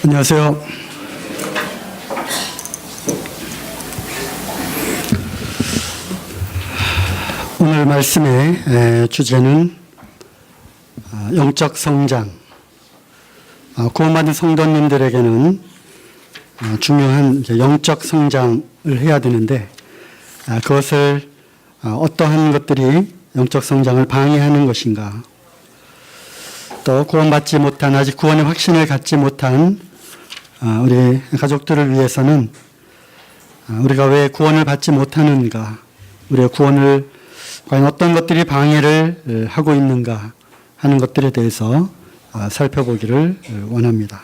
안녕하세요. 오늘 말씀의 주제는 영적 성장. 구원받은 성도님들에게는 중요한 영적 성장을 해야 되는데 그것을 어떠한 것들이 영적 성장을 방해하는 것인가, 또 구원받지 못한, 아직 구원의 확신을 갖지 못한 우리 가족들을 위해서는 우리가 왜 구원을 받지 못하는가, 우리의 구원을 과연 어떤 것들이 방해를 하고 있는가 하는 것들에 대해서 살펴보기를 원합니다.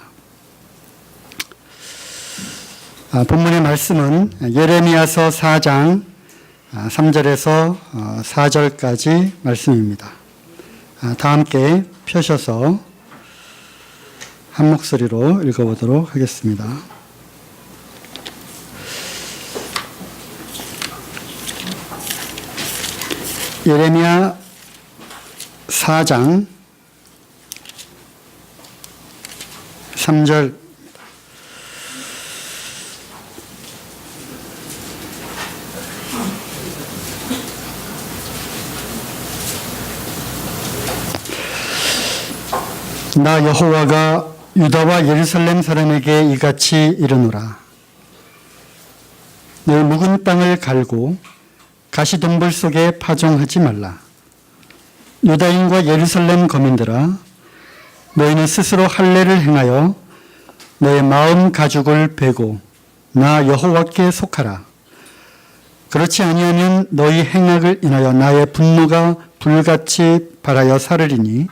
본문의 말씀은 예레미야서 4장 3절에서 4절까지 말씀입니다. 다 함께 펴셔서 한 목소리로 읽어보도록 하겠습니다. 예레미야 4장 3절. 나 여호와가 유다와 예루살렘 사람에게 이같이 이르노라. 내 묵은 땅을 갈고 가시덤불 속에 파종하지 말라. 유다인과 예루살렘 거민들아, 너희는 스스로 할례를 행하여 너의 마음 가죽을 베고 나 여호와께 속하라. 그렇지 아니하면 너희 행악을 인하여 나의 분노가 불같이 발하여 사르리니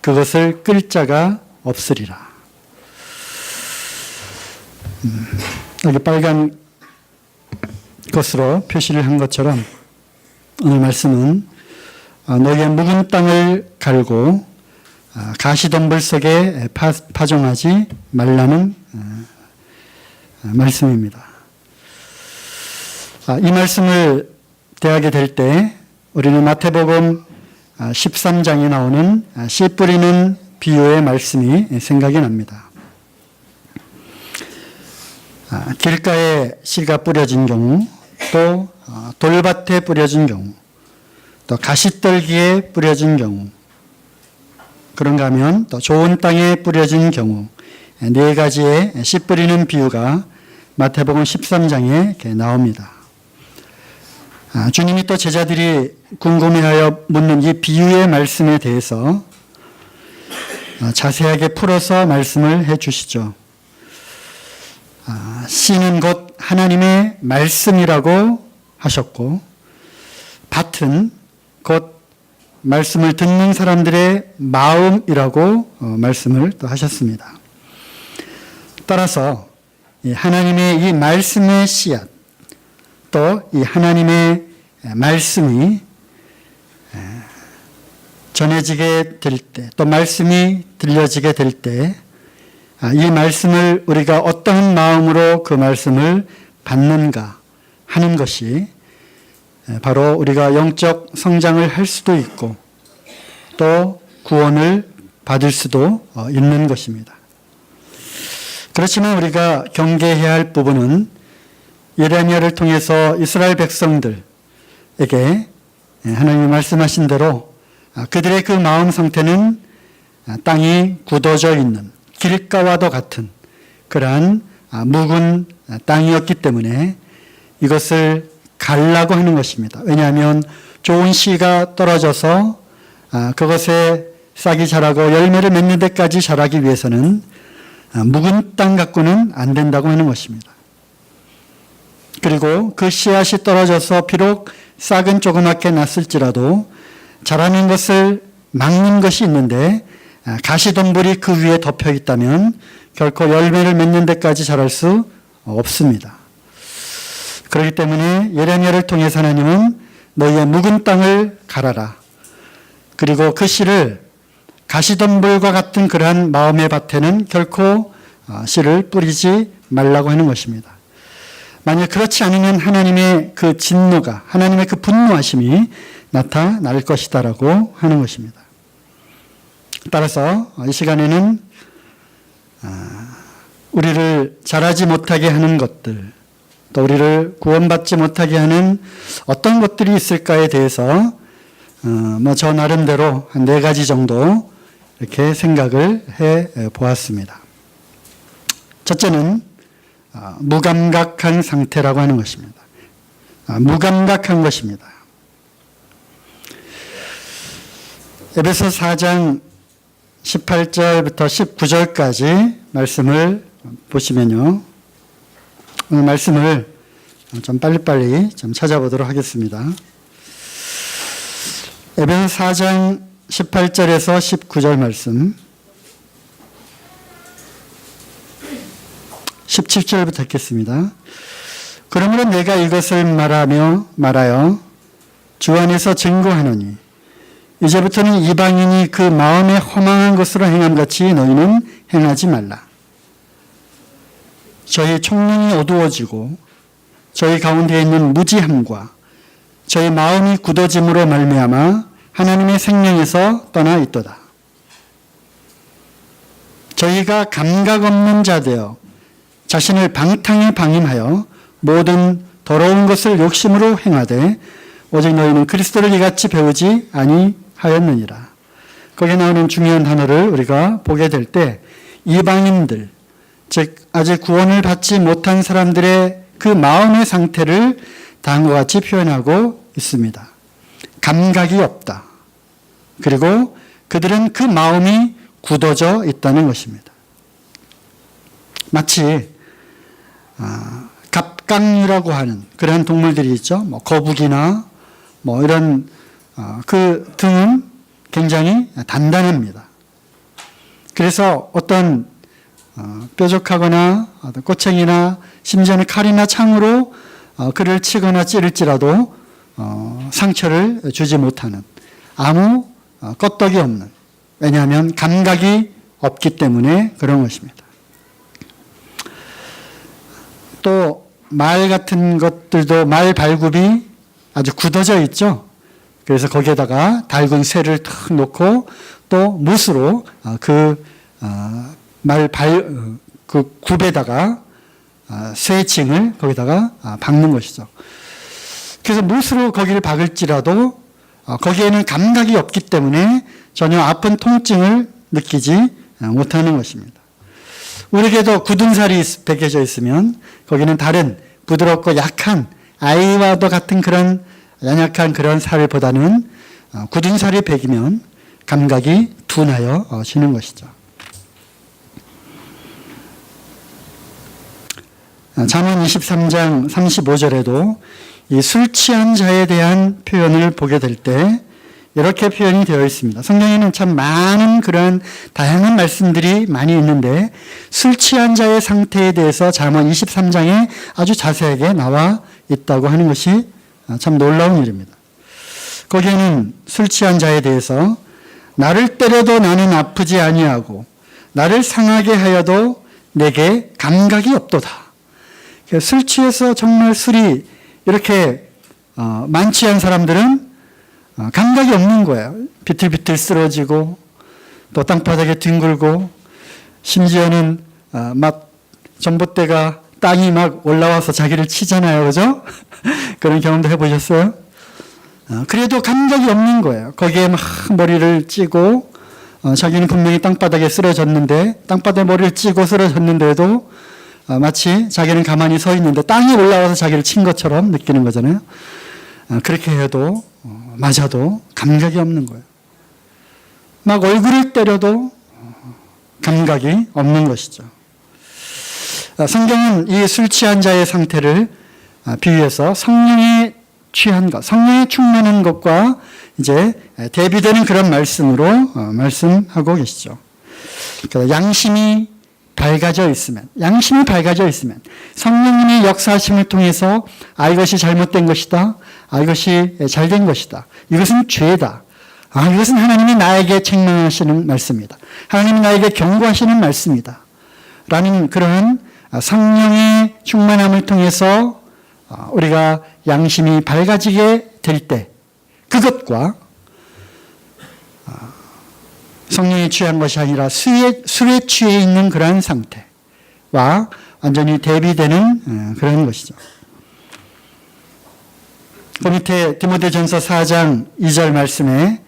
그것을 끌 자가 없으리라. 여기 빨간 것으로 표시를 한 것처럼 오늘 말씀은 너희의 묵은 땅을 갈고 가시덤불 속에 파종하지 말라는 말씀입니다. 이 말씀을 대하게 될 때 우리는 마태복음 13장에 나오는 씨 뿌리는 비유의 말씀이 생각이 납니다. 길가에 씨가 뿌려진 경우, 또 돌밭에 뿌려진 경우, 또 가시떨기에 뿌려진 경우, 그런가 하면 또 좋은 땅에 뿌려진 경우, 네 가지의 씨 뿌리는 비유가 마태복음 13장에 나옵니다. 주님이 또 제자들이 궁금해하여 묻는 이 비유의 말씀에 대해서 자세하게 풀어서 말씀을 해 주시죠. 씨는 곧 하나님의 말씀이라고 하셨고, 밭은 곧 말씀을 듣는 사람들의 마음이라고 말씀을 또 하셨습니다. 따라서 하나님의 이 말씀의 씨앗, 또 이 하나님의 말씀이 전해지게 될 때, 또 말씀이 들려지게 될 때, 이 말씀을 우리가 어떤 마음으로 그 말씀을 받는가 하는 것이 바로 우리가 영적 성장을 할 수도 있고 또 구원을 받을 수도 있는 것입니다. 그렇지만 우리가 경계해야 할 부분은 예레미야를 통해서 이스라엘 백성들에게 하나님이 말씀하신 대로 그들의 그 마음 상태는 땅이 굳어져 있는 길가와도 같은 그러한 묵은 땅이었기 때문에 이것을 갈라고 하는 것입니다. 왜냐하면 좋은 씨가 떨어져서 그것에 싹이 자라고 열매를 맺는 데까지 자라기 위해서는 묵은 땅 갖고는 안 된다고 하는 것입니다. 그리고 그 씨앗이 떨어져서 비록 싹은 조그맣게 났을지라도 자라는 것을 막는 것이 있는데 가시덤불이 그 위에 덮여 있다면 결코 열매를 맺는 데까지 자랄 수 없습니다. 그렇기 때문에 예레미야를 통해서 하나님은 너희의 묵은 땅을 갈아라. 그리고 그 씨를 가시덤불과 같은 그러한 마음의 밭에는 결코 씨를 뿌리지 말라고 하는 것입니다. 만약 그렇지 않으면 하나님의 그 진노가, 하나님의 그 분노하심이 나타날 것이다라고 하는 것입니다. 따라서 이 시간에는 우리를 자라지 못하게 하는 것들, 또 우리를 구원받지 못하게 하는 어떤 것들이 있을까에 대해서 저 나름대로 한 4가지 정도 이렇게 생각을 해 보았습니다. 첫째는 무감각한 상태라고 하는 것입니다. 무감각한 것입니다. 에베소 4장 18절부터 19절까지 말씀을 보시면요. 오늘 말씀을 좀 빨리빨리 좀 찾아보도록 하겠습니다. 에베소 4장 18절에서 19절 말씀, 17절부터 읽겠습니다. 그러므로 내가 이것을 말하여 주 안에서 증거하노니 이제부터는 이방인이 그 마음에 허망한 것으로 행함같이 너희는 행하지 말라. 저희 총명이 어두워지고 저희 가운데 있는 무지함과 저희 마음이 굳어짐으로 말미암아 하나님의 생명에서 떠나 있도다. 저희가 감각 없는 자 되어 자신을 방탕에 방임하여 모든 더러운 것을 욕심으로 행하되 오직 너희는 그리스도를 이같이 배우지 아니하였느니라. 거기에 나오는 중요한 단어를 우리가 보게 될 때 이방인들, 즉 아직 구원을 받지 못한 사람들의 그 마음의 상태를 다음과 같이 표현하고 있습니다. 감각이 없다. 그리고 그들은 그 마음이 굳어져 있다는 것입니다. 마치 갑각류라고 하는 그런 동물들이 있죠. 거북이나 이런 그 등은 굉장히 단단합니다. 그래서 어떤 뾰족하거나 꼬챙이나 심지어는 칼이나 창으로 그를 치거나 찌를지라도 상처를 주지 못하는 아무 껐떡이 없는, 왜냐하면 감각이 없기 때문에 그런 것입니다. 또 말 같은 것들도 말 발굽이 아주 굳어져 있죠. 그래서 거기에다가 달군 쇠를 탁 놓고 또 못으로 그 굽에다가 쇠징을 거기다가 박는 것이죠. 그래서 못으로 거기를 박을지라도 거기에는 감각이 없기 때문에 전혀 아픈 통증을 느끼지 못하는 것입니다. 우리에게도 굳은 살이 베겨져 있으면 거기는 다른 부드럽고 약한 아이와도 같은 그런 연약한 그런 살보다는 굳은 살이 베기면 감각이 둔하여지는 것이죠. 잠언 23장 35절에도 이 술 취한 자에 대한 표현을 보게 될 때 이렇게 표현이 되어 있습니다. 성경에는 참 많은 그런 다양한 말씀들이 많이 있는데 술 취한 자의 상태에 대해서 잠언 23장에 아주 자세하게 나와 있다고 하는 것이 참 놀라운 일입니다. 거기에는 술 취한 자에 대해서 나를 때려도 나는 아프지 아니하고 나를 상하게 하여도 내게 감각이 없도다. 술 취해서 정말 술이 이렇게 만취한 사람들은 감각이 없는 거예요. 비틀비틀 쓰러지고 또 땅바닥에 뒹굴고 심지어는 막 전봇대가 땅이 막 올라와서 자기를 치잖아요. 그죠? 그런 경험도 해보셨어요? 그래도 감각이 없는 거예요. 거기에 막 머리를 찌고 자기는 분명히 땅바닥에 쓰러졌는데 땅바닥에 머리를 찌고 쓰러졌는데도 마치 자기는 가만히 서 있는데 땅이 올라와서 자기를 친 것처럼 느끼는 거잖아요. 그렇게 해도 맞아도 감각이 없는 거예요. 막 얼굴을 때려도 감각이 없는 것이죠. 성경은 이 술 취한 자의 상태를 비유해서 성령에 취한 것, 성령에 충만한 것과 이제 대비되는 그런 말씀으로 말씀하고 계시죠. 그러니까 양심이 밝아져 있으면 성령님의 역사하심을 통해서 이것이 잘못된 것이다. 이것이 잘된 것이다. 이것은 죄다. 이것은 하나님이 나에게 책망하시는 말씀이다. 하나님이 나에게 경고하시는 말씀이다. 라는 그런 성령의 충만함을 통해서 우리가 양심이 밝아지게 될 때 그것과 성령에 취한 것이 아니라 술에 취해 있는 그러한 상태, 것과 완전히 대비되는 그런 것이죠. 그 밑에 디모데전서 4장 2절 말씀에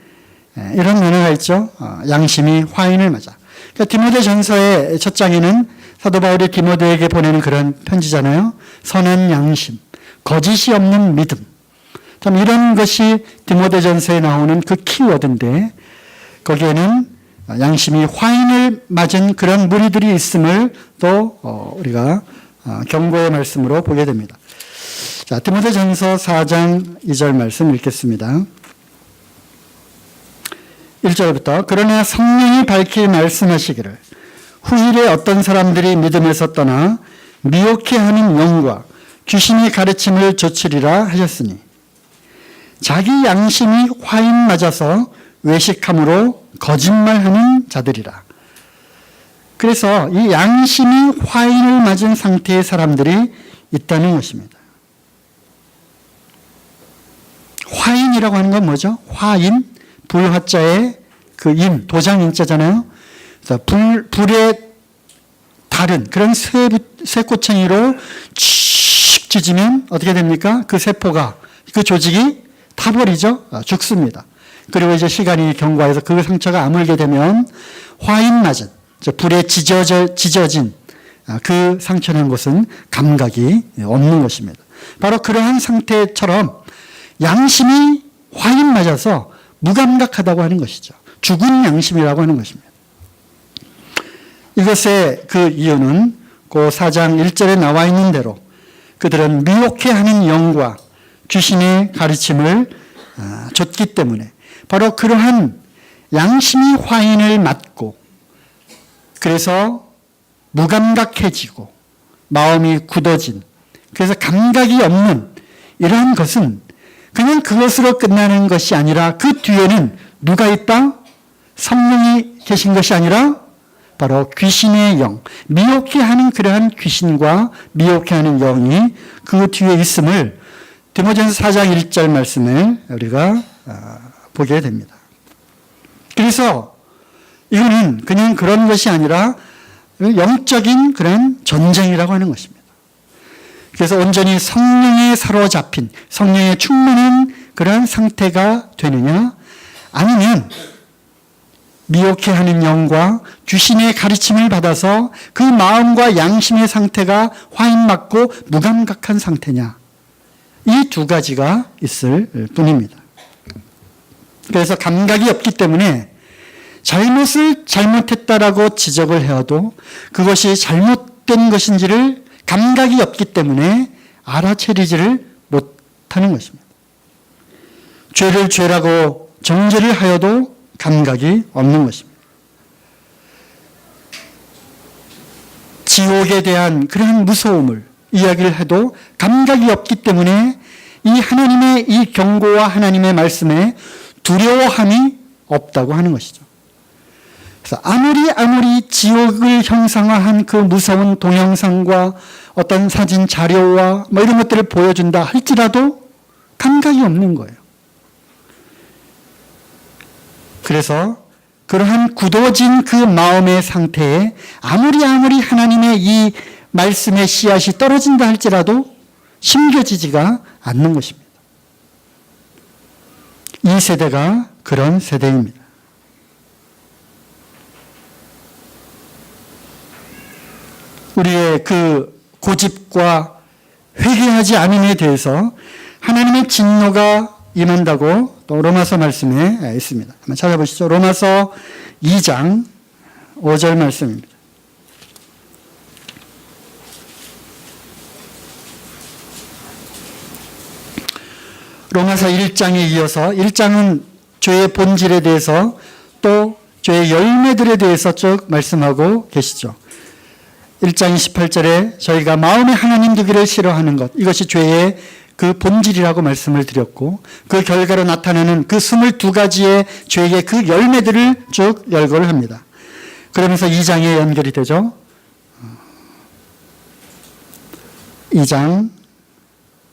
이런 면허가 있죠. 양심이 화인을 맞아. 그러니까 디모데전서의 첫 장에는 사도 바울이 디모데에게 보내는 그런 편지잖아요. 선한 양심, 거짓이 없는 믿음. 참 이런 것이 디모데전서에 나오는 그 키워드인데 거기에는 양심이 화인을 맞은 그런 무리들이 있음을 또 우리가 경고의 말씀으로 보게 됩니다. 자, 디모데전서 4장 2절 말씀 읽겠습니다. 1절부터 그러나 성령이 밝히 말씀하시기를 후일에 어떤 사람들이 믿음에서 떠나 미혹해 하는 영과 귀신이 가르침을 좇으리라 하셨으니 자기 양심이 화인 맞아서 외식함으로 거짓말하는 자들이라. 그래서 이 양심이 화인을 맞은 상태의 사람들이 있다는 것입니다. 화인이라고 하는 건 뭐죠? 화인, 불화자의 그 인, 도장인자잖아요. 그래서 불에 다른 그런 쇠꼬챙이로 칙 찢으면 어떻게 됩니까? 그 세포가, 그 조직이 타버리죠. 죽습니다. 그리고 이제 시간이 경과해서 그 상처가 아물게 되면 화인 맞은, 불에 찢어진 그 상처난 곳은 감각이 없는 것입니다. 바로 그러한 상태처럼 양심이 화인 맞아서 무감각하다고 하는 것이죠. 죽은 양심이라고 하는 것입니다. 이것의 그 이유는 그 4장 1절에 나와 있는 대로 그들은 미혹해 하는 영과 귀신의 가르침을 줬기 때문에 바로 그러한 양심이 화인을 맞고 그래서 무감각해지고 마음이 굳어진 그래서 감각이 없는 이러한 것은 그냥 그것으로 끝나는 것이 아니라 그 뒤에는 누가 있다? 성령이 계신 것이 아니라 바로 귀신의 영, 미혹해 하는 그러한 귀신과 미혹해 하는 영이 그 뒤에 있음을 디모데전서 4장 1절 말씀에 우리가 보게 됩니다. 그래서 이거는 그냥 그런 것이 아니라 영적인 그런 전쟁이라고 하는 것입니다. 그래서 온전히 성령에 사로잡힌 성령에 충만한 그런 상태가 되느냐 아니면 미혹해 하는 영과 귀신의 가르침을 받아서 그 마음과 양심의 상태가 화인맞고 무감각한 상태냐 이 두 가지가 있을 뿐입니다. 그래서 감각이 없기 때문에 잘못을 잘못했다라고 지적을 해도 그것이 잘못된 것인지를 감각이 없기 때문에 알아채리지를 못하는 것입니다. 죄를 죄라고 정죄를 하여도 감각이 없는 것입니다. 지옥에 대한 그런 무서움을 이야기를 해도 감각이 없기 때문에 이 하나님의 이 경고와 하나님의 말씀에 두려워함이 없다고 하는 것이죠. 그래서 아무리 지옥을 형상화한 그 무서운 동영상과 어떤 사진 자료와 뭐 이런 것들을 보여준다 할지라도 감각이 없는 거예요. 그래서 그러한 굳어진 그 마음의 상태에 아무리 하나님의 이 말씀의 씨앗이 떨어진다 할지라도 심겨지지가 않는 것입니다. 이 세대가 그런 세대입니다. 우리의 그 고집과 회개하지 않음에 대해서 하나님의 진노가 임한다고 또 로마서 말씀에 있습니다. 한번 찾아보시죠. 로마서 2장 5절 말씀입니다. 로마서 1장에 이어서 1장은 죄의 본질에 대해서 또 죄의 열매들에 대해서 쭉 말씀하고 계시죠. 1장 28절에 저희가 마음에 하나님 두기를 싫어하는 것 이것이 죄의 그 본질이라고 말씀을 드렸고 그 결과로 나타나는 그 22가지의 죄의 그 열매들을 쭉 열거를 합니다. 그러면서 2장에 연결이 되죠. 2장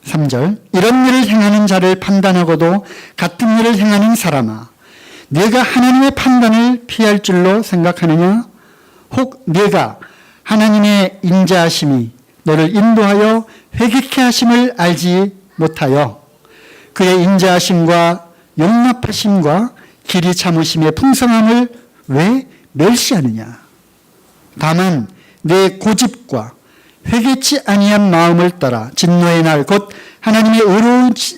3절 이런 일을 행하는 자를 판단하고도 같은 일을 행하는 사람아 네가 하나님의 판단을 피할 줄로 생각하느냐? 혹 네가 하나님의 인자하심이 너를 인도하여 회개케 하심을 알지 못하여 그의 인자하심과 용납하심과 길이 참으심의 풍성함을 왜 멸시하느냐. 다만 내 고집과 회개치 아니한 마음을 따라 진노의 날 곧 하나님의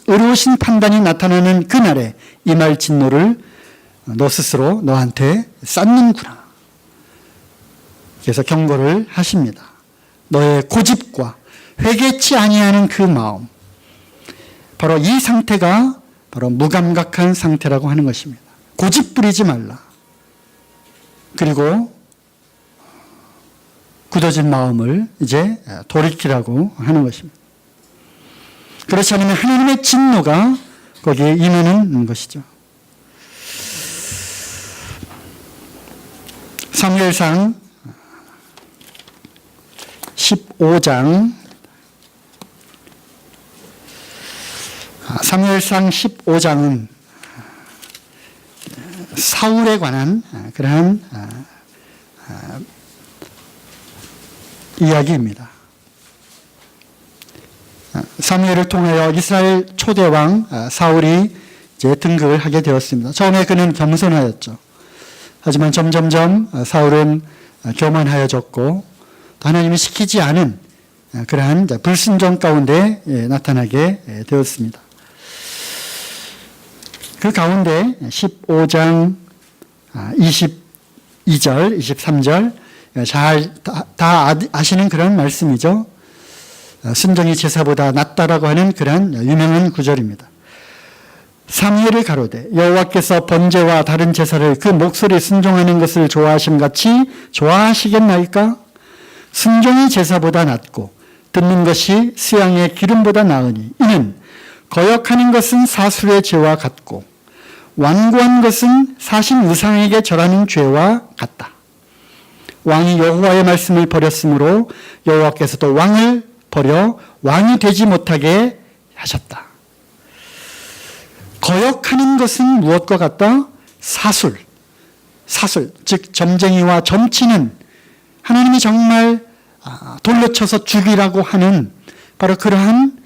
의로우신 판단이 나타나는 그날에 임할 진노를 너 스스로 너한테 쌓는구나. 그래서 경고를 하십니다. 너의 고집과 회개치 아니하는 그 마음, 바로 이 상태가 바로 무감각한 상태라고 하는 것입니다. 고집 부리지 말라. 그리고 굳어진 마음을 이제 돌이키라고 하는 것입니다. 그렇지 않으면 하나님의 진노가 거기에 임하는 것이죠. 사무엘상 15장 사무엘상 15장은 사울에 관한 그러한 이야기입니다. 사무엘을 통하여 이스라엘 초대왕 사울이 이제 등극을 하게 되었습니다. 처음에 그는 겸손하였죠. 하지만 점점점 사울은 교만하여졌고 하나님이 시키지 않은 그러한 불순종 가운데 나타나게 되었습니다. 그 가운데 15장 22절, 23절 잘 다 아시는 그런 말씀이죠. 순종이 제사보다 낫다라고 하는 그런 유명한 구절입니다. 사무엘을 가로되 여호와께서 번제와 다른 제사를 그 목소리 순종하는 것을 좋아하심 같이 좋아하시겠나이까? 순종이 제사보다 낫고 듣는 것이 수양의 기름보다 나으니 이는 거역하는 것은 사술의 죄와 같고 완고한 것은 사신 우상에게 절하는 죄와 같다. 왕이 여호와의 말씀을 버렸으므로 여호와께서도 왕을 버려 왕이 되지 못하게 하셨다. 거역하는 것은 무엇과 같다? 사술, 즉 점쟁이와 점치는 하나님이 정말 돌로 쳐서 죽이라고 하는 바로 그러한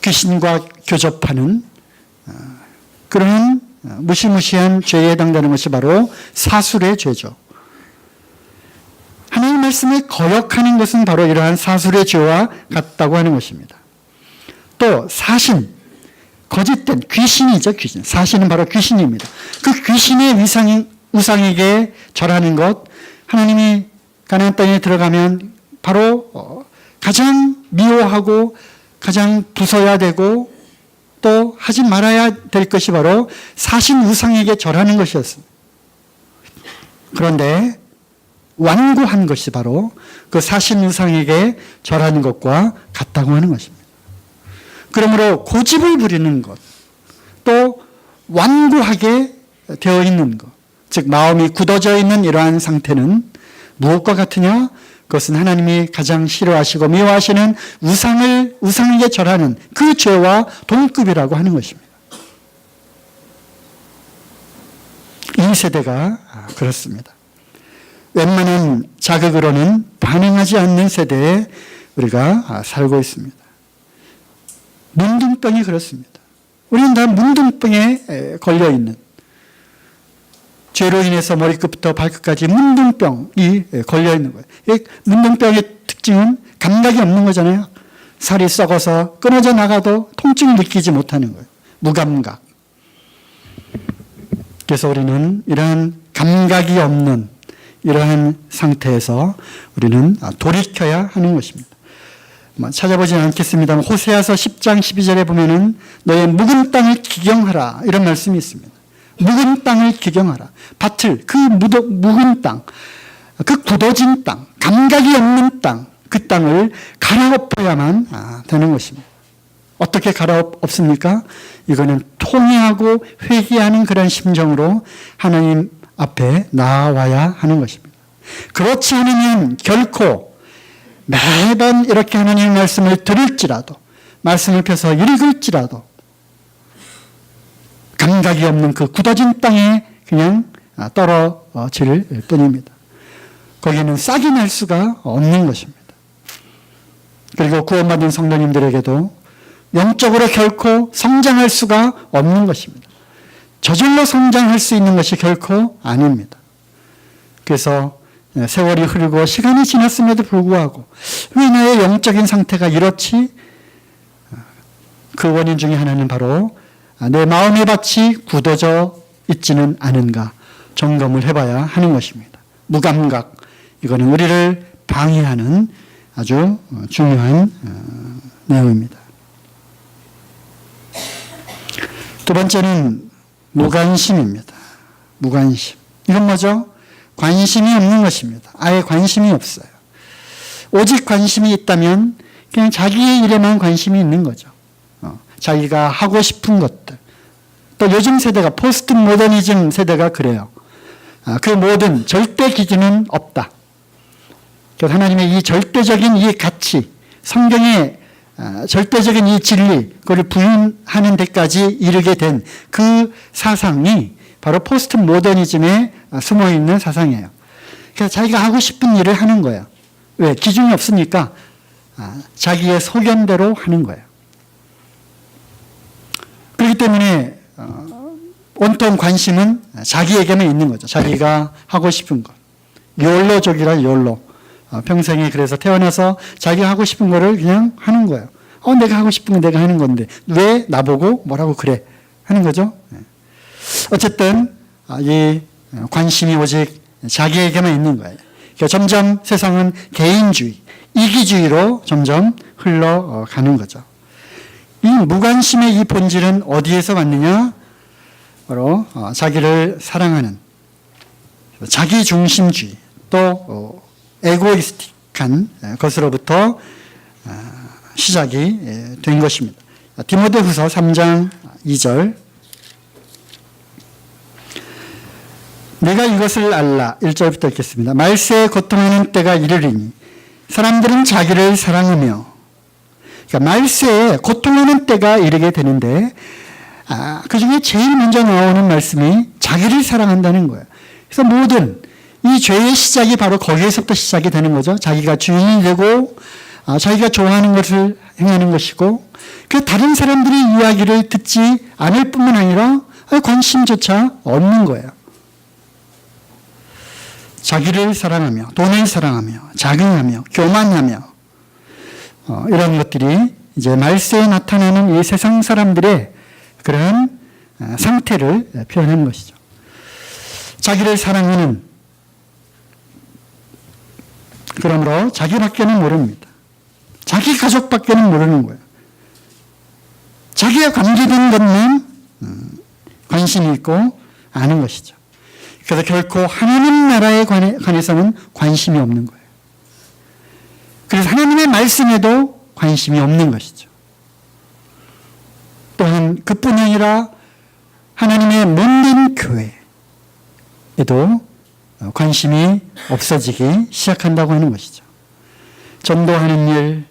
귀신과 교접하는 그러한 무시무시한 죄에 해당되는 것이 바로 사술의 죄죠. 하나님의 말씀을 거역하는 것은 바로 이러한 사술의 죄와 같다고 하는 것입니다. 또 사신, 거짓된 귀신이죠. 귀신. 사신은 바로 귀신입니다. 그 귀신의 우상에게 절하는 것, 하나님이 가나안 땅에 들어가면 바로 가장 미워하고 가장 부숴야 되고 또 하지 말아야 될 것이 바로 사신 우상에게 절하는 것이었습니다. 그런데 완고한 것이 바로 그 사신 우상에게 절하는 것과 같다고 하는 것입니다. 그러므로 고집을 부리는 것, 또 완고하게 되어 있는 것, 즉 마음이 굳어져 있는 이러한 상태는 무엇과 같으냐? 그것은 하나님이 가장 싫어하시고 미워하시는 우상에게 절하는 그 죄와 동급이라고 하는 것입니다. 이 세대가 그렇습니다. 웬만한 자극으로는 반응하지 않는 세대에 우리가 살고 있습니다. 문둥병이 그렇습니다. 우리는 다 문둥병에 걸려있는, 죄로 인해서 머리끝부터 발끝까지 문둥병이 걸려있는 거예요. 문둥병의 특징은 감각이 없는 거잖아요. 살이 썩어서 끊어져 나가도 통증을 느끼지 못하는 거예요. 무감각. 그래서 우리는 이러한 감각이 없는 이러한 상태에서 우리는 돌이켜야 하는 것입니다. 찾아보지는 않겠습니다만 호세아서 10장 12절에 보면은 너의 묵은 땅을 기경하라 이런 말씀이 있습니다. 묵은 땅을 기경하라. 밭을, 그 묵은 땅, 그 굳어진 땅, 감각이 없는 땅, 그 땅을 갈아엎어야만 되는 것입니다. 어떻게 갈아엎습니까? 이거는 통회하고 회개하는 그런 심정으로 하나님 앞에 나와야 하는 것입니다. 그렇지 않으면 결코 매번 이렇게 하나님의 말씀을 들을지라도, 말씀을 펴서 읽을지라도 감각이 없는 그 굳어진 땅에 그냥 떨어질 뿐입니다. 거기는 싹이 날 수가 없는 것입니다. 그리고 구원받은 성도님들에게도 영적으로 결코 성장할 수가 없는 것입니다. 저절로 성장할 수 있는 것이 결코 아닙니다. 그래서 세월이 흐르고 시간이 지났음에도 불구하고 왜 나의 영적인 상태가 이렇지? 그 원인 중에 하나는 바로 내 마음의 밭이 굳어져 있지는 않은가 점검을 해봐야 하는 것입니다. 무감각, 이거는 우리를 방해하는 아주 중요한 내용입니다. 두 번째는 무관심입니다. 무관심. 이건 뭐죠? 관심이 없는 것입니다. 아예 관심이 없어요. 오직 관심이 있다면 그냥 자기의 일에만 관심이 있는 거죠. 자기가 하고 싶은 것들. 또 요즘 세대가 포스트 모더니즘 세대가 그래요. 그 모든 절대 기준은 없다. 그래서 하나님의 이 절대적인 이 가치, 성경의 절대적인 이 진리, 그걸 부인하는 데까지 이르게 된 그 사상이 바로 포스트 모더니즘에 숨어 있는 사상이에요. 그래서 자기가 하고 싶은 일을 하는 거예요. 왜? 기준이 없으니까 자기의 소견대로 하는 거예요. 그렇기 때문에 온통 관심은 자기에게만 있는 거죠. 자기가 하고 싶은 것. 욜로족이라 욜로. 평생에 그래서 태어나서 자기가 하고 싶은 거를 그냥 하는 거예요. 내가 하고 싶은 건 내가 하는 건데 왜 나보고 뭐라고 그래 하는 거죠. 어쨌든 이 관심이 오직 자기에게만 있는 거예요. 그러니까 점점 세상은 개인주의, 이기주의로 점점 흘러가는 거죠. 이 무관심의 이 본질은 어디에서 왔느냐? 바로 자기를 사랑하는 자기중심주의 또 에고이스틱한 것으로부터 시작이 된 것입니다. 디모데후서 3장 2절 내가 이것을 알라 1절부터 읽겠습니다. 말세에 고통하는 때가 이르리니 사람들은 자기를 사랑하며 그러니까 말세에 고통하는 때가 이르게 되는데 그 중에 제일 먼저 나오는 말씀이 자기를 사랑한다는 거예요. 그래서 모든 이 죄의 시작이 바로 거기에서부터 시작이 되는 거죠. 자기가 주인이 되고 자기가 좋아하는 것을 행하는 것이고 그 다른 사람들의 이야기를 듣지 않을 뿐만 아니라 관심조차 없는 거예요. 자기를 사랑하며 돈을 사랑하며 자긍하며 교만하며 이런 것들이 이제 말세에 나타나는 이 세상 사람들의 그런 상태를 표현하는 것이죠. 자기를 사랑하는 그러므로 자기밖에는 모릅니다. 자기 가족밖에는 모르는 거예요. 자기와 관계된 것만 관심이 있고 아는 것이죠. 그래서 결코 하나님 나라에 관해서는 관심이 없는 거예요. 그래서 하나님의 말씀에도 관심이 없는 것이죠. 또한 그뿐이 아니라 하나님의 몸된 교회에도 관심이 없어지기 시작한다고 하는 것이죠. 전도하는 일,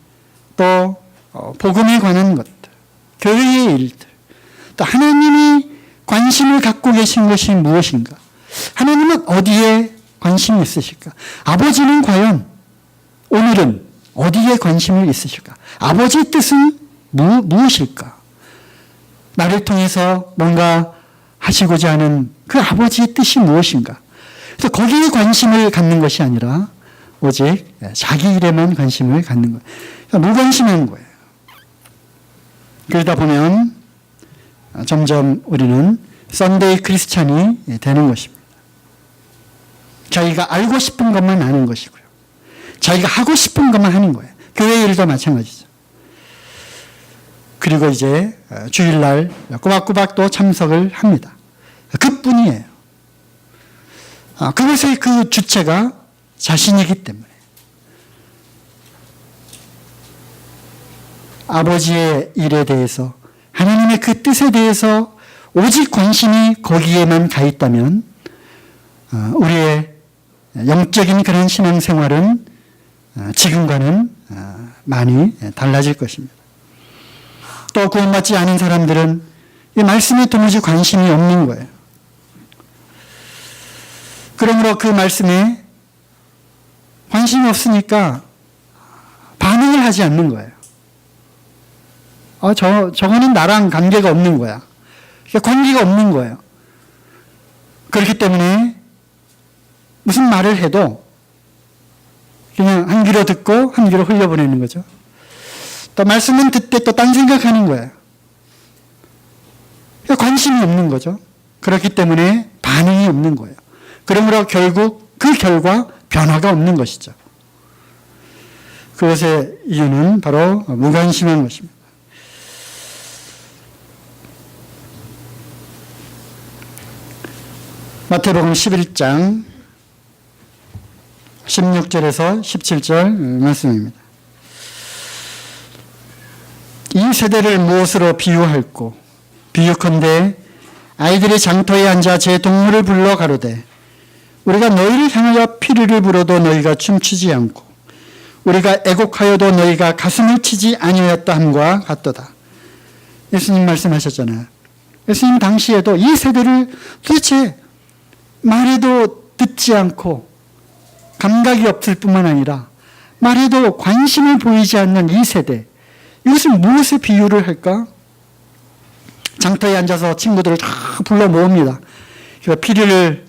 또 복음에 관한 것들, 교회의 일들, 또 하나님이 관심을 갖고 계신 것이 무엇인가? 하나님은 어디에 관심이 있으실까? 아버지는 과연 오늘은 어디에 관심이 있으실까? 아버지의 뜻은 무엇일까? 나를 통해서 뭔가 하시고자 하는 그 아버지의 뜻이 무엇인가? 그래서 거기에 관심을 갖는 것이 아니라 오직 자기 일에만 관심을 갖는 거예요. 그러니까 무관심한 거예요. 그러다 보면 점점 우리는 썬데이 크리스찬이 되는 것입니다. 자기가 알고 싶은 것만 아는 것이고요. 자기가 하고 싶은 것만 하는 거예요. 교회 일도 마찬가지죠. 그리고 이제 주일날 꼬박꼬박 또 참석을 합니다. 그뿐이에요. 그것의 그 주체가 자신이기 때문에 아버지의 일에 대해서 하나님의 그 뜻에 대해서 오직 관심이 거기에만 가 있다면 우리의 영적인 그런 신앙생활은 지금과는 많이 달라질 것입니다. 또 구원받지 않은 사람들은 이 말씀에 도무지 관심이 없는 거예요. 그러므로 그 말씀에 관심이 없으니까 반응을 하지 않는 거예요. 저거는 나랑 관계가 없는 거야. 관계가 없는 거예요. 그렇기 때문에 무슨 말을 해도 그냥 한 귀로 듣고 한 귀로 흘려보내는 거죠. 또 말씀은 듣되 또 딴 생각하는 거예요. 관심이 없는 거죠. 그렇기 때문에 반응이 없는 거예요. 그러므로 결국 그 결과 변화가 없는 것이죠. 그것의 이유는 바로 무관심한 것입니다. 마태복음 11장 16절에서 17절 말씀입니다. 이 세대를 무엇으로 비유할꼬? 비유컨대 아이들이 장터에 앉아 제 동물을 불러 가로되 우리가 너희를 향하여 피리를 불어도 너희가 춤추지 않고 우리가 애곡하여도 너희가 가슴을 치지 아니하였다 함과 같도다. 예수님 말씀하셨잖아요. 예수님 당시에도 이 세대를 도대체 말해도 듣지 않고 감각이 없을 뿐만 아니라 말해도 관심을 보이지 않는 이 세대, 이것을 무엇에 비유를 할까? 장터에 앉아서 친구들을 다 불러 모읍니다. 피리를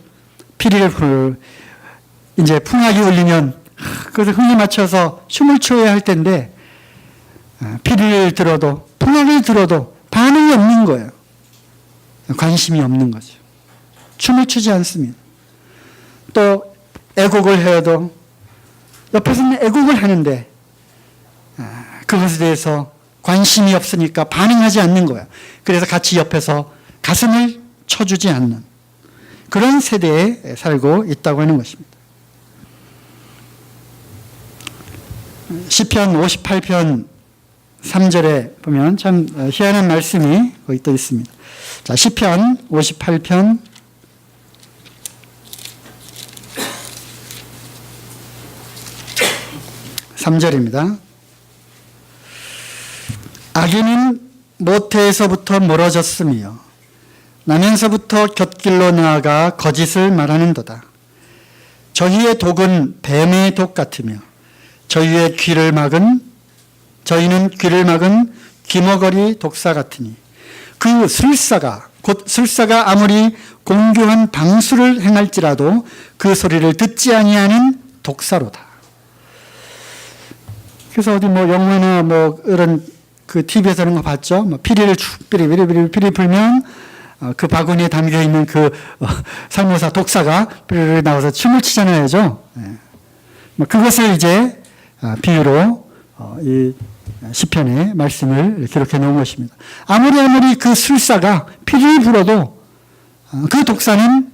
이제 풍악이 울리면 그것을 흥에 맞춰서 춤을 춰야 할 텐데 피리를 들어도 풍악을 들어도 반응이 없는 거예요. 관심이 없는 거죠. 춤을 추지 않습니다. 또 애곡을 해도 옆에서는 애곡을 하는데 그것에 대해서 관심이 없으니까 반응하지 않는 거예요. 그래서 같이 옆에서 가슴을 쳐주지 않는 그런 세대에 살고 있다고 하는 것입니다. 시편 58편 3절에 보면 참 희한한 말씀이 거기 또 있습니다. 자, 시편 58편 3절입니다. 악인은 모태에서부터 멀어졌으며 나면서부터 곁길로 나아가 거짓을 말하는도다. 저희의 독은 뱀의 독 같으며 저희는 귀를 막은 귀머거리 독사 같으니 그 술사가 곧 술사가 아무리 공교한 방수를 행할지라도 그 소리를 듣지 아니하는 독사로다. 그래서 어디 영화나 이런 그 TV에서 그런 거 봤죠? 피리를 피리 불면 그 바구니에 담겨 있는 그 살모사 독사가 피리를 나와서 춤을 추잖아요. 그것을 이제 비유로 이 시편의 말씀을 기록해 놓은 것입니다. 아무리 그 술사가 피리를 불어도 그 독사는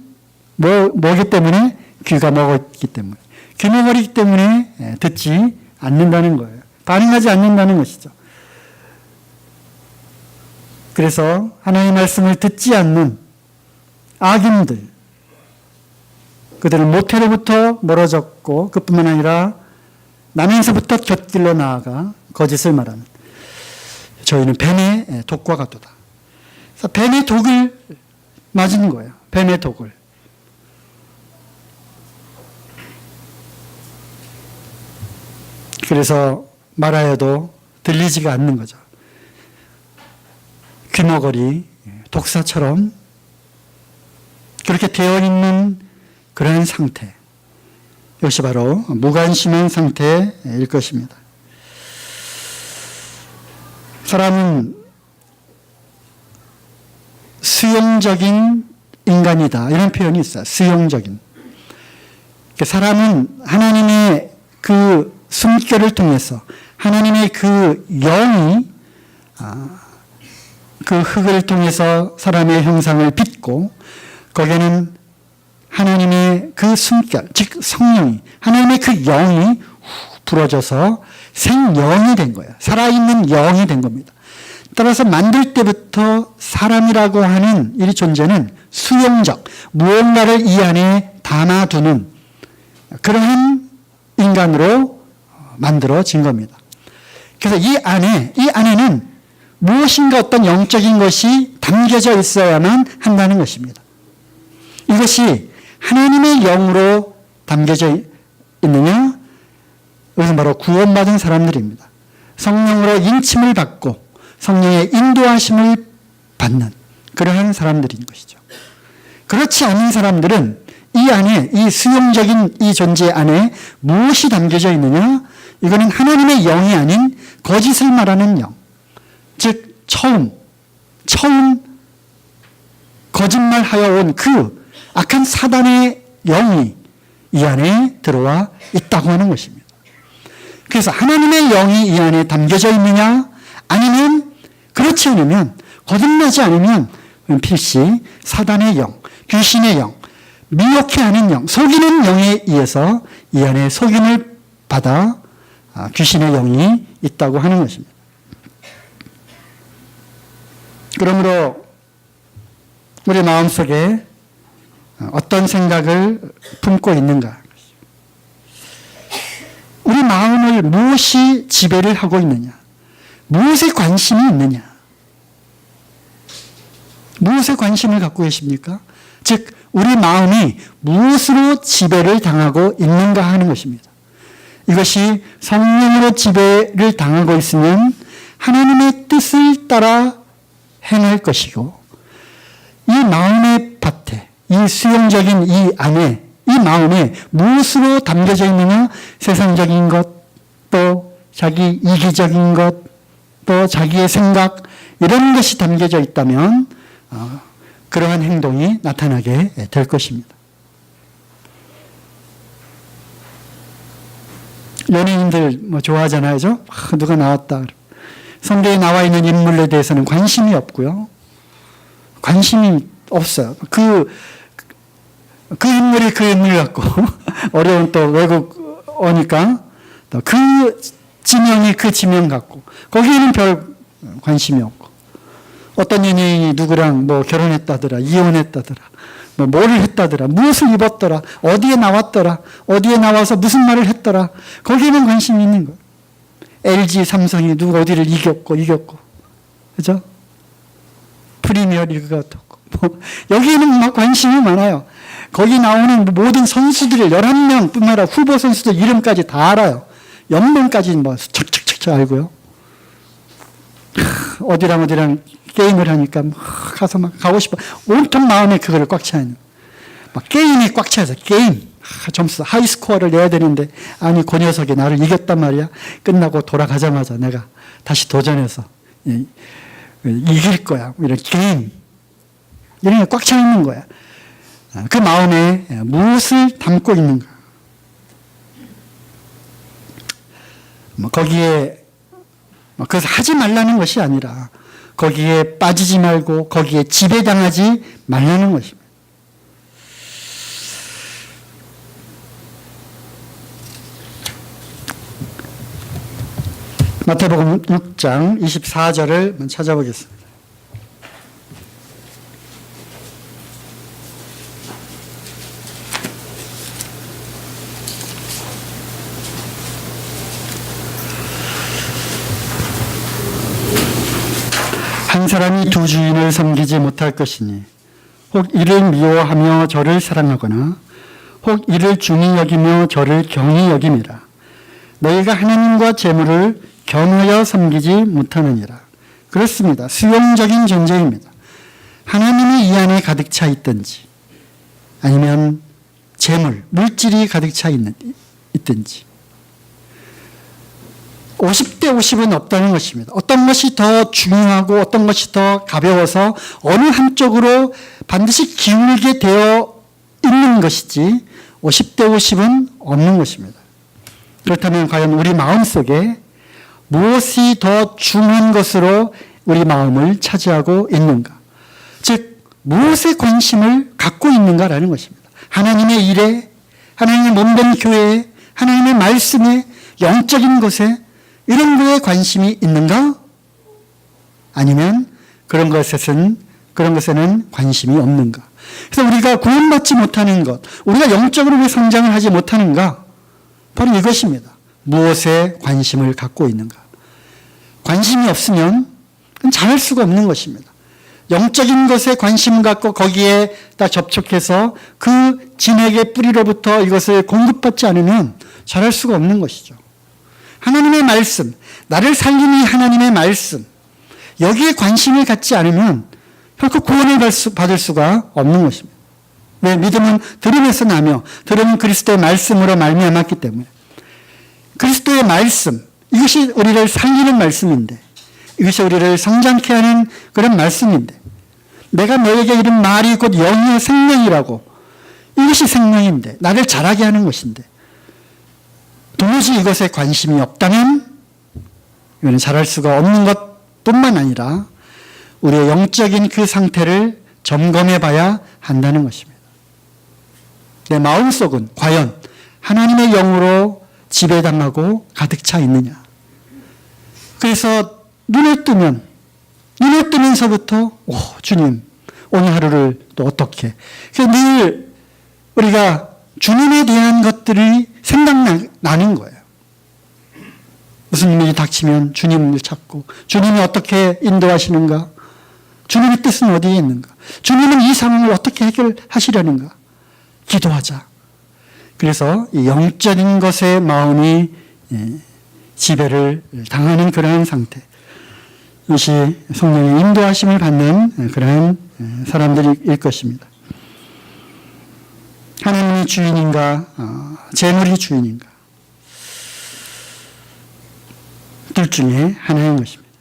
뭐기 때문에 귀가 먹었기 때문에 귀머거리기 때문에 듣지 않는다는 거예요. 반응하지 않는다는 것이죠. 그래서 하나님의 말씀을 듣지 않는 악인들, 그들은 모태로부터 멀어졌고 그뿐만 아니라 나면서부터 곁길로 나아가 거짓을 말하는 저희는 뱀의 독과 같도다. 그래서 뱀의 독을 맞은 거예요. 뱀의 독을. 그래서 말하여도 들리지가 않는 거죠. 귀머거리, 독사처럼 그렇게 되어 있는 그런 상태. 이것이 바로 무관심한 상태일 것입니다. 사람은 수용적인 인간이다. 이런 표현이 있어요. 수용적인. 사람은 하나님의 그 숨결을 통해서 하나님의 그 영이 그 흙을 통해서 사람의 형상을 빚고 거기에는 하나님의 그 숨결, 즉 성령이 하나님의 그 영이 불어져서 생영이 된 거예요. 살아있는 영이 된 겁니다. 따라서 만들 때부터 사람이라고 하는 이 존재는 수용적, 무언가를 이 안에 담아두는 그러한 인간으로 만들어진 겁니다. 그래서 이 안에는 무엇인가 어떤 영적인 것이 담겨져 있어야만 한다는 것입니다. 이것이 하나님의 영으로 담겨져 있느냐, 이것은 바로 구원받은 사람들입니다. 성령으로 인침을 받고 성령의 인도하심을 받는 그러한 사람들인 것이죠. 그렇지 않은 사람들은 이 안에, 이 수용적인 이 존재 안에 무엇이 담겨져 있느냐? 이거는 하나님의 영이 아닌 거짓을 말하는 영. 즉, 처음 거짓말하여 온 그 악한 사단의 영이 이 안에 들어와 있다고 하는 것입니다. 그래서 하나님의 영이 이 안에 담겨져 있느냐? 아니면 그렇지 않으면, 거듭나지 않으면 필시 사단의 영, 귀신의 영, 미혹해 하는 영, 속이는 영에 의해서 이 안에 속임을 받아 귀신의 영이 있다고 하는 것입니다. 그러므로 우리 마음속에 어떤 생각을 품고 있는가? 우리 마음을 무엇이 지배를 하고 있느냐? 무엇에 관심이 있느냐? 무엇에 관심을 갖고 계십니까? 즉, 우리 마음이 무엇으로 지배를 당하고 있는가 하는 것입니다. 이것이 성령으로 지배를 당하고 있으면 하나님의 뜻을 따라 행할 것이고, 이 마음의 밭에, 이 수용적인 이 안에, 이 마음에 무엇으로 담겨져 있느냐? 세상적인 것, 또 자기 이기적인 것, 또 자기의 생각, 이런 것이 담겨져 있다면 그러한 행동이 나타나게 될 것입니다. 연예인들 좋아하잖아요. 누가 나왔다. 성경에 나와 있는 인물에 대해서는 관심이 없고요. 관심이 없어요. 그 인물이 그 인물 같고 어려운 또 외국어니까 또 그 지명이 그 지명 같고 거기에는 별 관심이 없고, 어떤 연예인이 누구랑 결혼했다더라, 이혼했다더라, 뭐를 했다더라, 무엇을 입었더라, 어디에 나왔더라, 어디에 나와서 무슨 말을 했더라, 거기에는 관심이 있는 거예요. LG, 삼성이 누구 어디를 이겼고, 그죠? 프리미어리그가 어떻고, 여기에는 관심이 많아요. 거기 나오는 모든 선수들을 11명 뿐만 아니라 후보 선수들 이름까지 다 알아요. 연봉까지 척척척척 알고요. 어디랑 게임을 하니까 가서 가고 싶어. 온통 마음에 그걸 꽉 차 있는. 게임이 꽉 차서 게임. 점수 하이스코어를 내야 되는데, 아니 그 녀석이 나를 이겼단 말이야. 끝나고 돌아가자마자 내가 다시 도전해서 이길 거야. 이런 게임. 이런 게 꽉 차 있는 거야. 그 마음에 무엇을 담고 있는가. 거기에 그래서 하지 말라는 것이 아니라 거기에 빠지지 말고 거기에 지배당하지 말라는 것입니다. 마태복음 6장 24절을 찾아보겠습니다. 한 사람이 두 주인을 섬기지 못할 것이니 혹 이를 미워하며 저를 사랑하거나 혹 이를 중히 여기며 저를 경히 여김이라. 너희가 하나님과 재물을 겸하여 섬기지 못하느니라. 그렇습니다. 수용적인 존재입니다. 하나님이 이 안에 가득 차 있든지 아니면 재물, 물질이 가득 차 있든지 50대 50은 없다는 것입니다. 어떤 것이 더 중요하고 어떤 것이 더 가벼워서 어느 한쪽으로 반드시 기울게 되어 있는 것이지 50대 50은 없는 것입니다. 그렇다면 과연 우리 마음속에 무엇이 더 중요한 것으로 우리 마음을 차지하고 있는가? 즉 무엇에 관심을 갖고 있는가라는 것입니다. 하나님의 일에, 하나님의 몸된 교회에, 하나님의 말씀에, 영적인 것에 이런 거에 관심이 있는가? 아니면 그런 것에는 관심이 없는가? 그래서 우리가 구원받지 못하는 것, 우리가 영적으로 왜 성장을 하지 못하는가? 바로 이것입니다. 무엇에 관심을 갖고 있는가? 관심이 없으면 잘할 수가 없는 것입니다. 영적인 것에 관심 갖고 거기에 다 접촉해서 그 진액의 뿌리로부터 이것을 공급받지 않으면 잘할 수가 없는 것이죠. 하나님의 말씀, 나를 살리는 하나님의 말씀, 여기에 관심을 갖지 않으면 결코 구원을 받을 수가 없는 것입니다. 왜? 믿음은 들음에서 나며 들음은 그리스도의 말씀으로 말미암았기 때문에. 그리스도의 말씀, 이것이 우리를 살리는 말씀인데, 이것이 우리를 성장케 하는 그런 말씀인데, 내가 너에게 이른 말이 곧 영의 생명이라고, 이것이 생명인데, 나를 자라게 하는 것인데, 도무지 이것에 관심이 없다면 이거는 자랄 수가 없는 것뿐만 아니라 우리의 영적인 그 상태를 점검해 봐야 한다는 것입니다. 내 마음속은 과연 하나님의 영으로 지배당하고 가득 차 있느냐. 그래서 눈을 뜨면서부터 주님 오늘 하루를 또 어떻게. 그래서 늘 우리가 주님에 대한 것들이 생각나는 거예요. 무슨 일이 닥치면 주님을 찾고 주님이 어떻게 인도하시는가. 주님의 뜻은 어디에 있는가. 주님은 이 상황을 어떻게 해결하시려는가. 기도하자. 그래서 이 영적인 것에 마음이 지배를 당하는 그러한 상태. 이것이 성령의 인도하심을 받는 그러한 사람들일 것입니다. 하나님이 주인인가, 재물이 주인인가. 둘 중에 하나인 것입니다.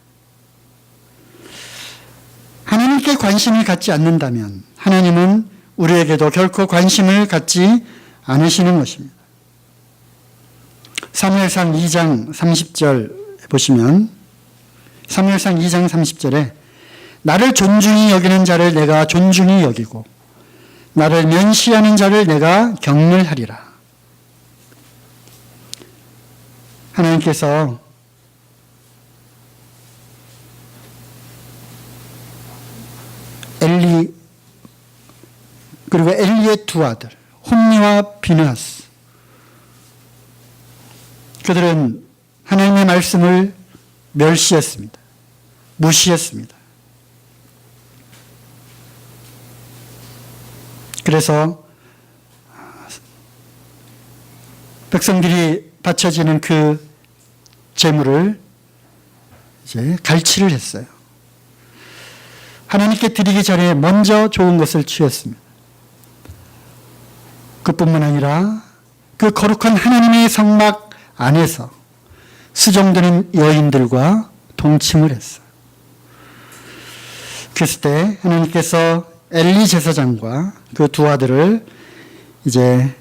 하나님께 관심을 갖지 않는다면 하나님은 우리에게도 결코 관심을 갖지 않으시는 것입니다. 사무엘상 2장 30절 보시면 사무엘상 2장 30절에 나를 존중히 여기는 자를 내가 존중히 여기고 나를 면시하는 자를 내가 경멸하리라. 하나님께서 엘리 그리고 엘리의 두 아들 홈리와 비느하스, 그들은 하나님의 말씀을 멸시했습니다. 무시했습니다. 그래서 백성들이 바쳐지는 그 제물을 이제 갈취를 했어요. 하나님께 드리기 전에 먼저 좋은 것을 취했습니다. 그뿐만 아니라 그 거룩한 하나님의 성막 안에서 수종드는 여인들과 동침을 했어요. 그랬을 때 하나님께서 엘리 제사장과 그 두 아들을 이제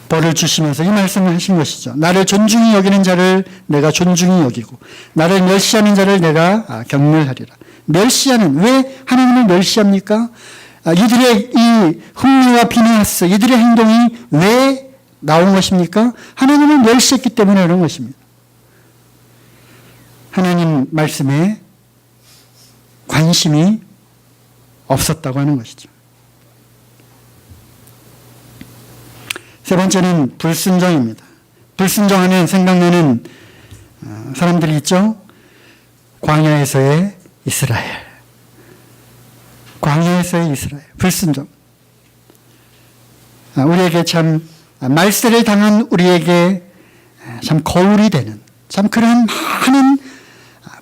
벌을 주시면서 이 말씀을 하신 것이죠. 나를 존중히 여기는 자를 내가 존중히 여기고 나를 멸시하는 자를 내가 경멸하리라. 멸시하는, 왜 하나님을 멸시합니까? 이들의 이 홈리와 비느하스, 이들의 행동이 왜 나온 것입니까? 하나님을 멸시했기 때문에 그런 것입니다. 하나님 말씀에 관심이 없었다고 하는 것이죠. 세 번째는 불순종입니다. 불순종하면 생각나는 사람들이 있죠. 광야에서의 이스라엘. 광야에서의 이스라엘. 불순종. 우리에게 참 말세를 당한 우리에게 참 거울이 되는 참 그런 많은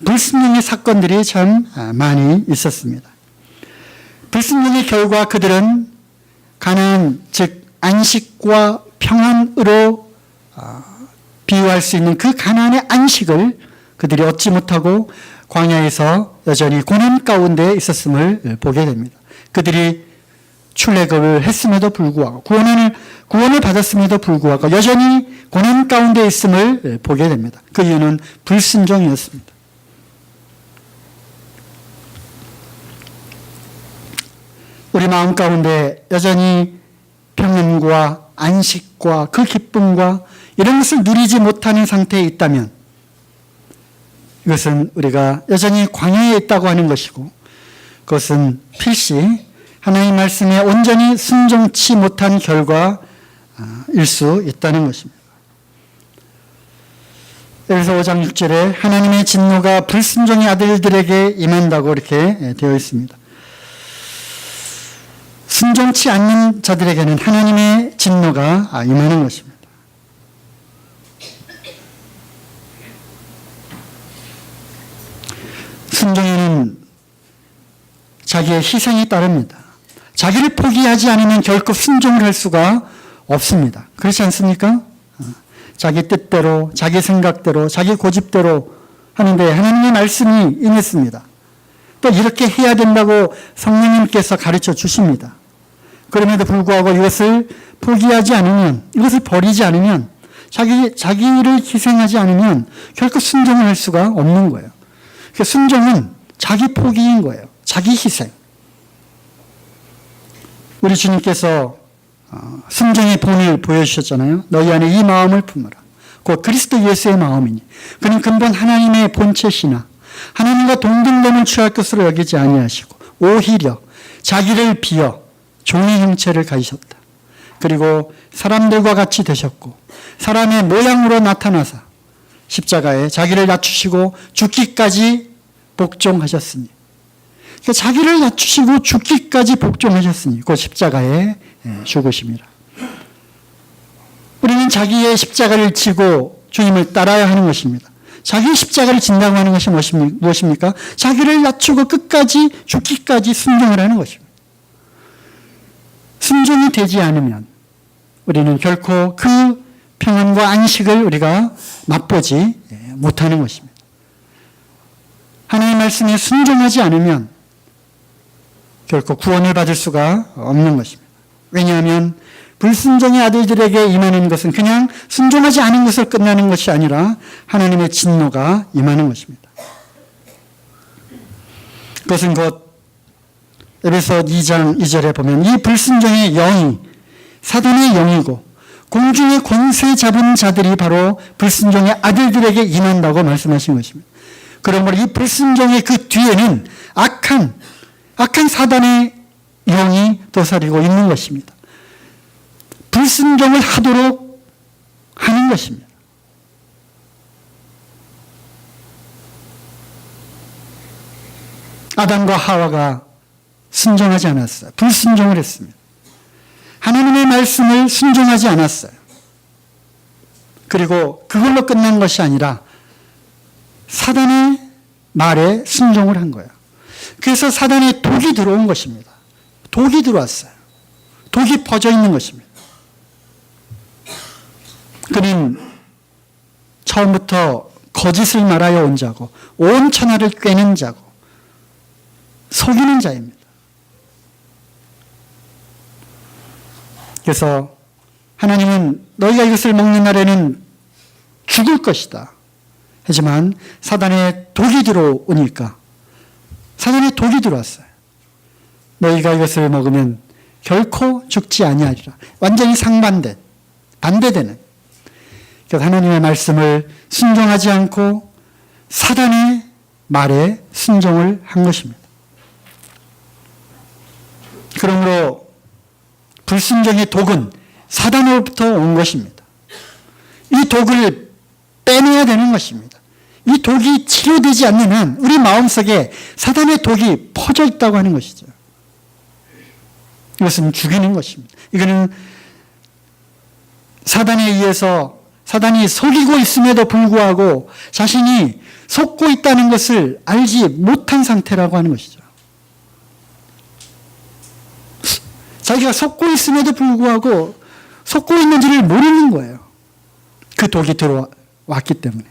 불순종의 사건들이 참 많이 있었습니다. 불순종의 결과 그들은 가나안, 즉 안식과 평안으로 비유할 수 있는 그 가나안의 안식을 그들이 얻지 못하고 광야에서 여전히 고난 가운데 있었음을 보게 됩니다. 그들이 출애굽을 했음에도 불구하고 구원을 받았음에도 불구하고 여전히 고난 가운데 있음을 보게 됩니다. 그 이유는 불순종이었습니다. 우리 마음 가운데 여전히 평안과 안식과 그 기쁨과 이런 것을 누리지 못하는 상태에 있다면 이것은 우리가 여전히 광야에 있다고 하는 것이고 그것은 필시 하나님의 말씀에 온전히 순종치 못한 결과일 수 있다는 것입니다. 그래서 5장 6절에 하나님의 진노가 불순종의 아들들에게 임한다고 이렇게 되어 있습니다. 순종치 않는 자들에게는 하나님의 진노가 임하는 것입니다. 순종에는 자기의 희생이 따릅니다. 자기를 포기하지 않으면 결코 순종을 할 수가 없습니다. 그렇지 않습니까? 자기 뜻대로, 자기 생각대로, 자기 고집대로 하는데 하나님의 말씀이 임했습니다. 또 이렇게 해야 된다고 성령님께서 가르쳐 주십니다. 그럼에도 불구하고 이것을 포기하지 않으면, 이것을 버리지 않으면, 자기를 희생하지 않으면 결코 순종을 할 수가 없는 거예요. 그러니까 순종은 자기 포기인 거예요. 자기 희생. 우리 주님께서 순종의 본을 보여주셨잖아요. 너희 안에 이 마음을 품으라. 곧 그리스도 예수의 마음이니. 그는 근본 하나님의 본체시나 하나님과 동등됨을 취할 것으로 여기지 아니하시고 오히려 자기를 비어 종의 형체를 가지셨다. 그리고 사람들과 같이 되셨고 사람의 모양으로 나타나사 십자가에 자기를 낮추시고 죽기까지 복종하셨으니, 그러니까 자기를 낮추시고 죽기까지 복종하셨으니 그 십자가에 죽으심이라. 우리는 자기의 십자가를 지고 주님을 따라야 하는 것입니다. 자기 십자가를 진다고 하는 것이 무엇입니까? 자기를 낮추고 끝까지 죽기까지 순종을 하는 것입니다. 순종이 되지 않으면 우리는 결코 그 평안과 안식을 우리가 맛보지 못하는 것입니다. 하나님의 말씀에 순종하지 않으면 결코 구원을 받을 수가 없는 것입니다. 왜냐하면 불순종의 아들들에게 임하는 것은 그냥 순종하지 않은 것을 끝나는 것이 아니라 하나님의 진노가 임하는 것입니다. 그것은 곧 에베소 2장 2절에 보면 이 불순종의 영이 사단의 영이고 공중의 권세 잡은 자들이 바로 불순종의 아들들에게 임한다고 말씀하신 것입니다. 그러므로 이 불순종의 그 뒤에는 악한 사단의 영이 도사리고 있는 것입니다. 불순종을 하도록 하는 것입니다. 아담과 하와가 순종하지 않았어요. 불순종을 했습니다. 하나님의 말씀을 순종하지 않았어요. 그리고 그걸로 끝난 것이 아니라 사단의 말에 순종을 한 거예요. 그래서 사단의 독이 들어온 것입니다. 독이 들어왔어요. 독이 퍼져 있는 것입니다. 그는 처음부터 거짓을 말하여 온 자고 온 천하를 꿰는 자고 속이는 자입니다. 그래서 하나님은 너희가 이것을 먹는 날에는 죽을 것이다. 하지만 사단의 독이 들어오니까 사단의 독이 들어왔어요. 너희가 이것을 먹으면 결코 죽지 아니하리라. 완전히 반대되는. 그래서 하나님의 말씀을 순종하지 않고 사단의 말에 순종을 한 것입니다. 그러므로 불순종의 독은 사단으로부터 온 것입니다. 이 독을 빼내야 되는 것입니다. 이 독이 치료되지 않는 한 우리 마음속에 사단의 독이 퍼져 있다고 하는 것이죠. 이것은 죽이는 것입니다. 이거는 사단에 의해서 사단이 속이고 있음에도 불구하고 자신이 속고 있다는 것을 알지 못한 상태라고 하는 것이죠. 자기가 속고 있음에도 불구하고 속고 있는지를 모르는 거예요. 그 독이 들어왔기 때문에.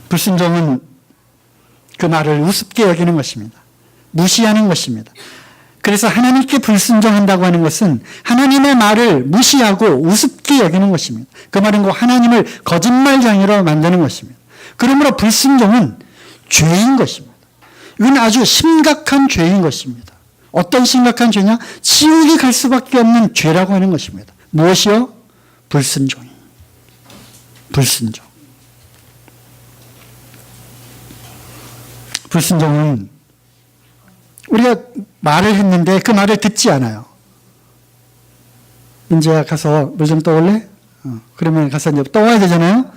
불순종은 그 말을 우습게 여기는 것입니다. 무시하는 것입니다. 그래서 하나님께 불순종한다고 하는 것은 하나님의 말을 무시하고 우습게 여기는 것입니다. 그 말은 곧 하나님을 거짓말장애로 만드는 것입니다. 그러므로 불순종은 죄인 것입니다. 이건 아주 심각한 죄인 것입니다. 어떤 심각한 죄냐? 지옥에 갈 수밖에 없는 죄라고 하는 것입니다. 무엇이요? 불순종. 불순종은 우리가 말을 했는데 그 말을 듣지 않아요. 민재야 가서 물 좀 떠올래? 그러면 가서 이제 떠와야 되잖아요.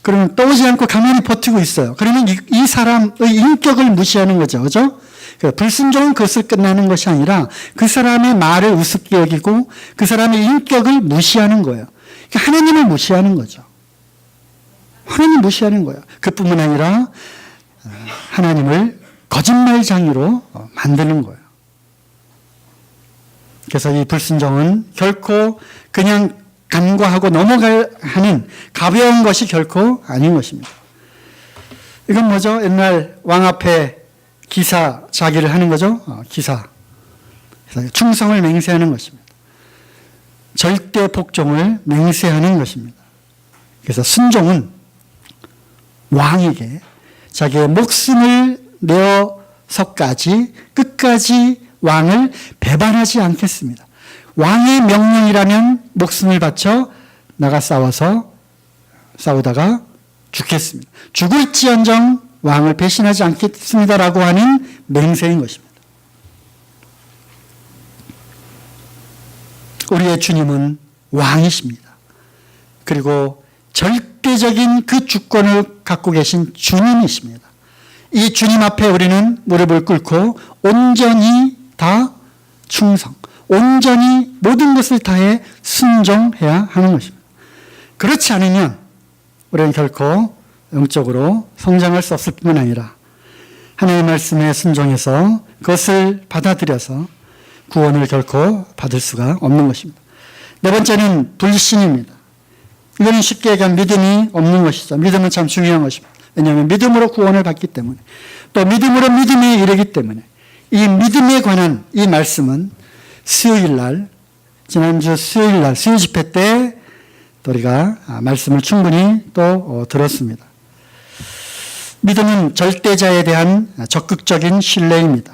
그러면 떠오지 않고 가만히 버티고 있어요. 그러면 이 사람의 인격을 무시하는 거죠. 그죠? 불순종은 그것을 끝나는 것이 아니라 그 사람의 말을 우습게 여기고 그 사람의 인격을 무시하는 거예요. 그러니까 하나님을 무시하는 거죠. 하나님 무시하는 거예요. 그뿐만 아니라 하나님을 거짓말장이로 만드는 거예요. 그래서 이 불순종은 결코 그냥 간과하고 넘어가는 가벼운 것이 결코 아닌 것입니다. 이건 뭐죠? 옛날 왕 앞에 기사 자기를 하는 거죠. 기사. 충성을 맹세하는 것입니다. 절대 복종을 맹세하는 것입니다. 그래서 순종은 왕에게 자기의 목숨을 내어서까지 끝까지 왕을 배반하지 않겠습니다. 왕의 명령이라면 목숨을 바쳐 나가 싸우다가 죽겠습니다. 죽을지언정 왕을 배신하지 않겠습니다라고 하는 맹세인 것입니다. 우리의 주님은 왕이십니다. 그리고 절대적인 그 주권을 갖고 계신 주님이십니다. 이 주님 앞에 우리는 무릎을 꿇고 온전히 다 충성, 온전히 모든 것을 다해 순종해야 하는 것입니다. 그렇지 않으면 우리는 결코 영적으로 성장할 수 없을 뿐만 아니라 하나님의 말씀에 순종해서 그것을 받아들여서 구원을 결코 받을 수가 없는 것입니다. 네 번째는 불신입니다. 이거는 쉽게 얘기하면 믿음이 없는 것이죠. 믿음은 참 중요한 것입니다. 왜냐하면 믿음으로 구원을 받기 때문에 또 믿음으로 믿음에 이르기 때문에 이 믿음에 관한 이 말씀은 수요일날 지난주 수요일날 수요 집회 때 우리가 말씀을 충분히 또 들었습니다. 믿음은 절대자에 대한 적극적인 신뢰입니다.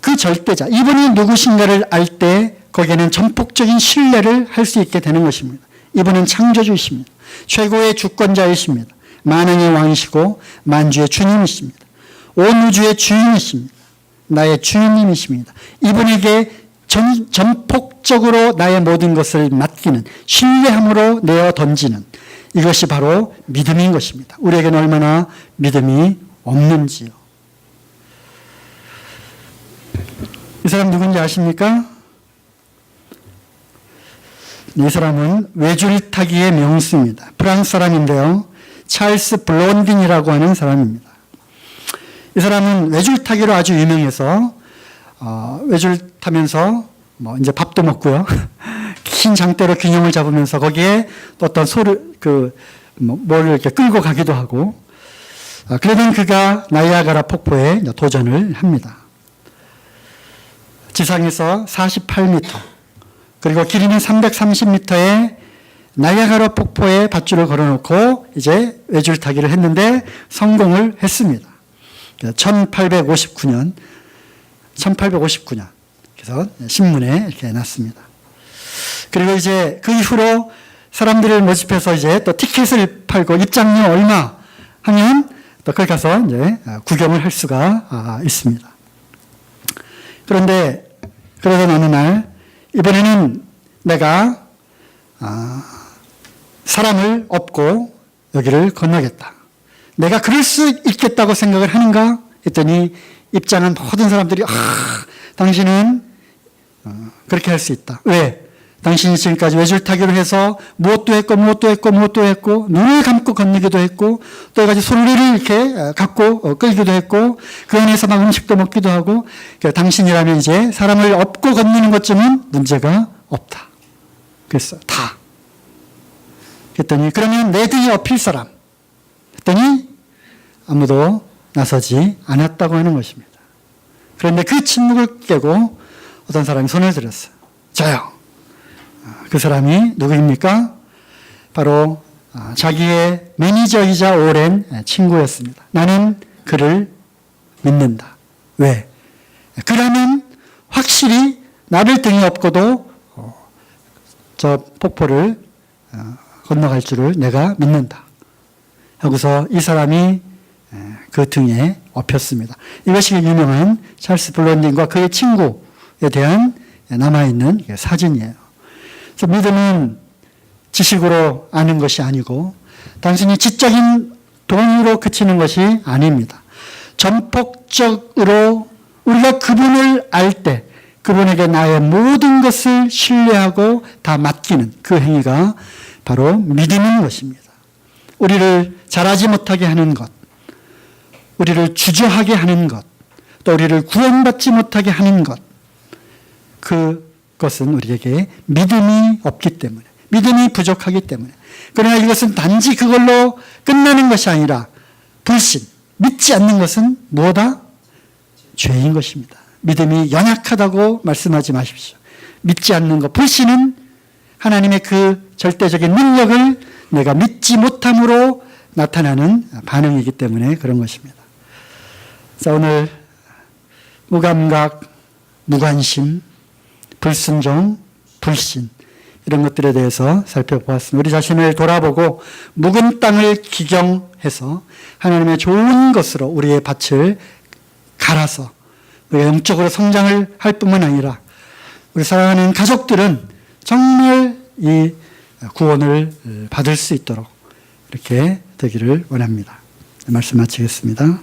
그 절대자, 이분이 누구신가를 알 때 거기에는 전폭적인 신뢰를 할 수 있게 되는 것입니다. 이분은 창조주이십니다. 최고의 주권자이십니다. 만왕의 왕이시고 만주의 주님이십니다. 온 우주의 주인이십니다. 나의 주인님이십니다. 이분에게 전폭적으로 나의 모든 것을 맡기는 신뢰함으로 내어 던지는 이것이 바로 믿음인 것입니다. 우리에게는 얼마나 믿음이 없는지요. 이 사람 누군지 아십니까? 이 사람은 외줄타기의 명수입니다. 프랑스 사람인데요. 찰스 블론딘이라고 하는 사람입니다. 이 사람은 외줄타기로 아주 유명해서 외줄 타면서 이제 밥도 먹고요. 긴 장대로 균형을 잡으면서 거기에 또 어떤 소를 뭘 이렇게 끌고 가기도 하고 그러던 그가 나이아가라 폭포에 도전을 합니다. 지상에서 48m 그리고 길이는 330m의 나이아가라 폭포에 밧줄을 걸어놓고 이제 외줄타기를 했는데 성공을 했습니다. 1859년 그래서 신문에 이렇게 났습니다. 그리고 이제 그 이후로 사람들을 모집해서 이제 또 티켓을 팔고 입장료 얼마 하면 또 거기 가서 이제 구경을 할 수가 있습니다. 그런데 그러던 어느 날 이번에는 내가 사람을 업고 여기를 건너겠다. 내가 그럴 수 있겠다고 생각을 하는가 했더니 입장한 모든 사람들이 당신은 그렇게 할 수 있다. 왜? 당신이 지금까지 외줄타기로 해서 무엇도 했고 눈을 감고 건너기도 했고 또 여러 가지 손리를 이렇게 갖고 끌기도 했고 그 안에서 막 음식도 먹기도 하고 당신이라면 이제 사람을 업고 건너는 것쯤은 문제가 없다. 그랬어요. 다. 그랬더니 그러면 내 등에 업힐 사람 했더니 아무도 나서지 않았다고 하는 것입니다. 그런데 그 침묵을 깨고 어떤 사람이 손을 들었어요. 저요. 그 사람이 누구입니까? 바로 자기의 매니저이자 오랜 친구였습니다. 나는 그를 믿는다. 왜? 그러면 확실히 나를 등에 업고도 저 폭포를 건너갈 줄을 내가 믿는다. 하고서 이 사람이 그 등에 업혔습니다. 이것이 유명한 찰스 블론딘과 그의 친구에 대한 남아있는 사진이에요. 그래서 믿음은 지식으로 아는 것이 아니고 단순히 지적인 동의로 그치는 것이 아닙니다. 전폭적으로 우리가 그분을 알 때 그분에게 나의 모든 것을 신뢰하고 다 맡기는 그 행위가 바로 믿음인 것입니다. 우리를 자라지 못하게 하는 것, 우리를 주저하게 하는 것, 또 우리를 구원받지 못하게 하는 것, 그것은 우리에게 믿음이 없기 때문에, 믿음이 부족하기 때문에. 그러나 이것은 단지 그걸로 끝나는 것이 아니라 불신, 믿지 않는 것은 무엇이다? 죄인 것입니다. 믿음이 연약하다고 말씀하지 마십시오. 믿지 않는 것, 불신은 하나님의 그 절대적인 능력을 내가 믿지 못함으로 나타나는 반응이기 때문에 그런 것입니다. 자, 오늘 무감각, 무관심, 불순종, 불신, 이런 것들에 대해서 살펴보았습니다. 우리 자신을 돌아보고 묵은 땅을 기경해서 하나님의 좋은 것으로 우리의 밭을 갈아서 우리가 영적으로 성장을 할 뿐만 아니라 우리 사랑하는 가족들은 정말 이 구원을 받을 수 있도록 이렇게 되기를 원합니다. 말씀 마치겠습니다.